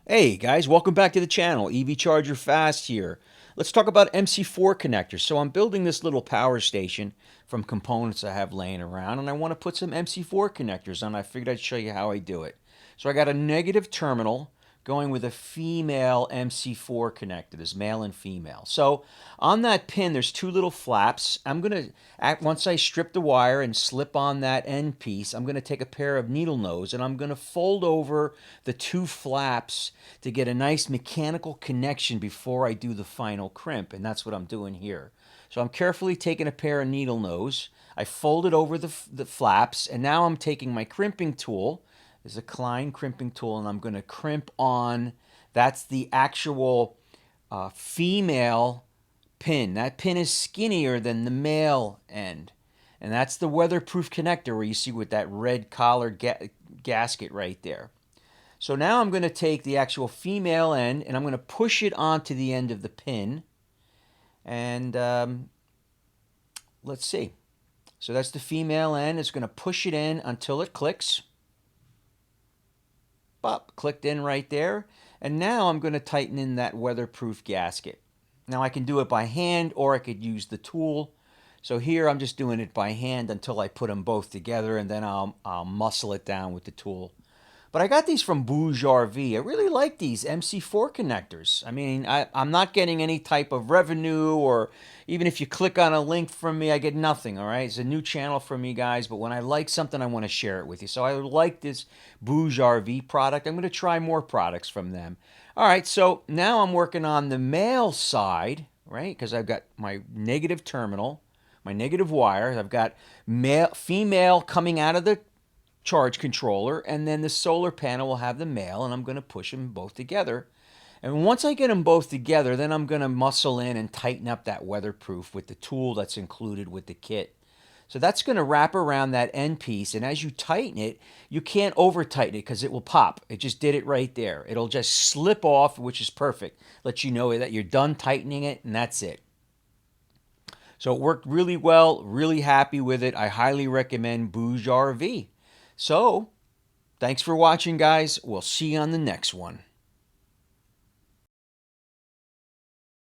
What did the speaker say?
Hey guys, welcome back to the channel. EV Charger Fast here. Let's talk about MC4 connectors. So I'm building this little power station from components I have laying around, and I want to put some MC4 connectors on. I figured I'd show you how I do it. So I got a negative terminal going with a female MC4 connector. There's male and female. So on that pin, there's two little flaps. Once I strip the wire and slip on that end piece, I'm going to take a pair of needle nose and I'm going to fold over the two flaps to get a nice mechanical connection before I do the final crimp. And that's what I'm doing here. So I'm carefully taking a pair of needle nose. I fold it over the flaps, and now I'm taking my crimping tool. There's a Klein crimping tool, and I'm going to crimp on. That's the actual female pin. That pin is skinnier than the male end. And that's the weatherproof connector where you see with that red collar gasket right there. So now I'm going to take the actual female end and I'm going to push it onto the end of the pin. And let's see. So that's the female end. It's going to push it in until it clicks. Bop, clicked in right there. And now I'm going to tighten in that weatherproof gasket. Now I can do it by hand or I could use the tool. So here I'm just doing it by hand until I put them both together, and then I'll muscle it down with the tool. But I got these from Bouge RV. I really like these MC4 connectors. I mean, I'm not getting any type of revenue, or even if you click on a link from me, I get nothing, all right? It's a new channel for me, guys, but when I like something, I want to share it with you. So I like this Bouge RV product. I'm going to try more products from them. All right, so now I'm working on the male side, right? Because I've got my negative terminal, my negative wire. I've got female coming out of the charge controller, and then the solar panel will have the male, and I'm going to push them both together. And once I get them both together, then I'm going to muscle in and tighten up that weatherproof with the tool that's included with the kit. So that's going to wrap around that end piece, and as you tighten it, you can't over tighten it because it will pop. It just did it right there. It'll just slip off, which is perfect. Let you know that you're done tightening it, and that's it. So it worked really well, really happy with it. I highly recommend Bouge RV. So, thanks for watching, guys. We'll see you on the next one.